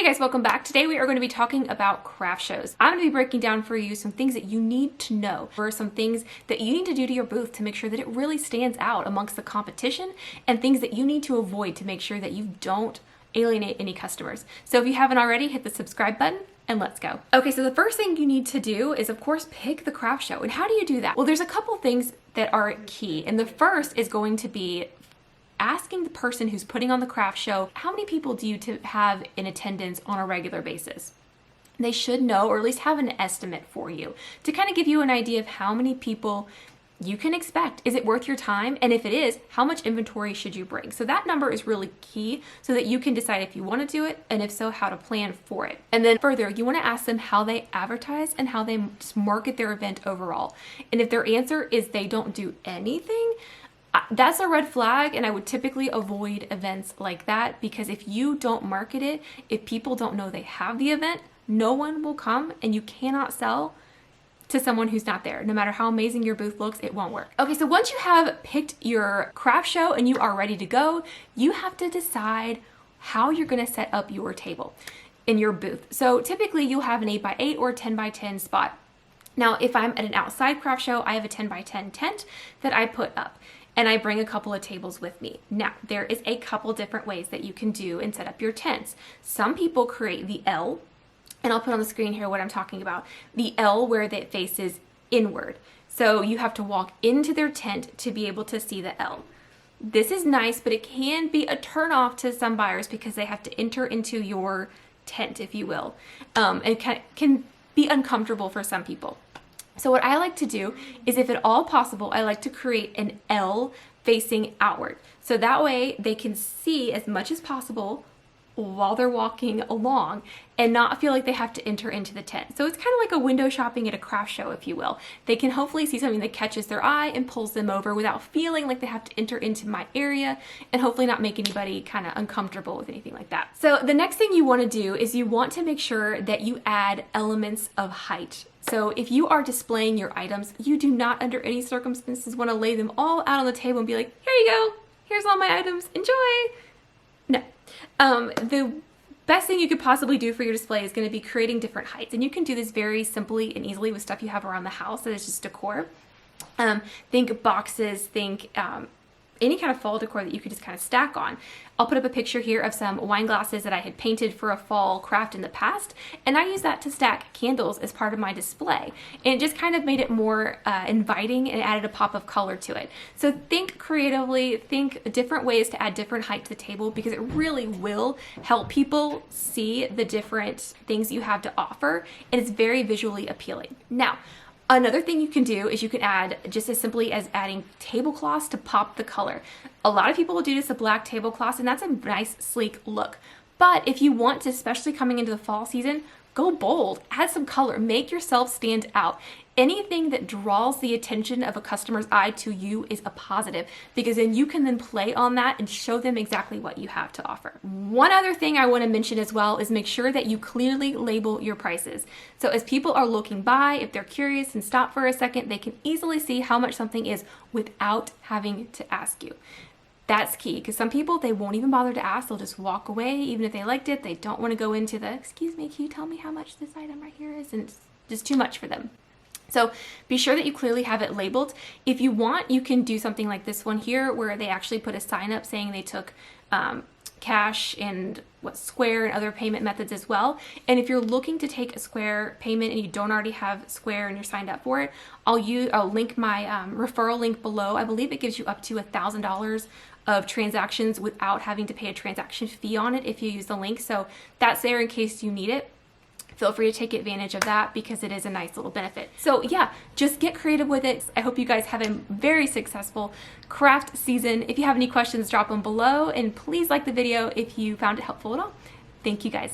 Hey guys, welcome back. Today we are going to be talking about craft shows. I'm going to be breaking down for you some things that you need to know, or some things that you need to do to your booth to make sure that it really stands out amongst the competition, and things that you need to avoid to make sure that you don't alienate any customers. So if you haven't already, hit the subscribe button and let's go. Okay, so the first thing you need to do is, of course, pick the craft show. And how do you do that? Well, there's a couple things that are key. And the first is going to be asking the person who's putting on the craft show, how many people do you have in attendance on a regular basis? They should know, or at least have an estimate for you to kind of give you an idea of how many people you can expect. Is it worth your time? And if it is, how much inventory should you bring? So that number is really key so that you can decide if you want to do it, and if so, how to plan for it. And then further, you want to ask them how they advertise and how they market their event overall. And if their answer is they don't do anything, that's a red flag, and I would typically avoid events like that, because if you don't market it, if people don't know they have the event, no one will come, and you cannot sell to someone who's not there. No matter how amazing your booth looks, it won't work. Okay, so once you have picked your craft show and you are ready to go, you have to decide how you're gonna set up your table in your booth. So typically you'll have an 8x8 or 10x10 spot. Now, if I'm at an outside craft show, I have a 10x10 tent that I put up, and I bring a couple of tables with me. Now, there is a couple different ways that you can do and set up your tents. Some people create the L, and I'll put on the screen here what I'm talking about. The L where it faces inward. So you have to walk into their tent to be able to see the L. This is nice, but it can be a turnoff to some buyers because they have to enter into your tent, if you will. And can be uncomfortable for some people. So what I like to do is, if at all possible, I like to create an L facing outward. So that way they can see as much as possible while they're walking along and not feel like they have to enter into the tent. So it's kind of like a window shopping at a craft show, if you will. They can hopefully see something that catches their eye and pulls them over without feeling like they have to enter into my area, and hopefully not make anybody kind of uncomfortable with anything like that. So the next thing you want to do is you want to make sure that you add elements of height. So if you are displaying your items, you do not under any circumstances want to lay them all out on the table and be like, here you go, here's all my items, enjoy. No. The best thing you could possibly do for your display is going to be creating different heights. And you can do this very simply and easily with stuff you have around the house that is just decor. Think boxes, think any kind of fall decor that you could just kind of stack on. I'll put up a picture here of some wine glasses that I had painted for a fall craft in the past, and I use that to stack candles as part of my display. And it just kind of made it more inviting and added a pop of color to it. So think creatively, think different ways to add different height to the table, because it really will help people see the different things you have to offer, and it's very visually appealing. Now, another thing you can do is you can add, just as simply as adding tablecloths to pop the color. A lot of people will do this with black tablecloths, and that's a nice, sleek look. But if you want to, especially coming into the fall season, go bold, add some color, make yourself stand out. Anything that draws the attention of a customer's eye to you is a positive, because then you can then play on that and show them exactly what you have to offer. One other thing I want to mention as well is make sure that you clearly label your prices. So as people are looking by, if they're curious and stop for a second, they can easily see how much something is without having to ask you. That's key, because some people, they won't even bother to ask. They'll just walk away even if they liked it. They don't want to go into the, excuse me, can you tell me how much this item right here is? And it's just too much for them. So be sure that you clearly have it labeled. If you want, you can do something like this one here, where they actually put a sign up saying they took cash and Square and other payment methods as well. And if you're looking to take a Square payment and you don't already have Square and you're signed up for it, I'll link my referral link below. I believe it gives you up to $1,000 of transactions without having to pay a transaction fee on it if you use the link. So that's there in case you need it. Feel free to take advantage of that, because it is a nice little benefit. So yeah, just get creative with it. I hope you guys have a very successful craft season. If you have any questions, drop them below, and please like the video if you found it helpful at all. Thank you guys.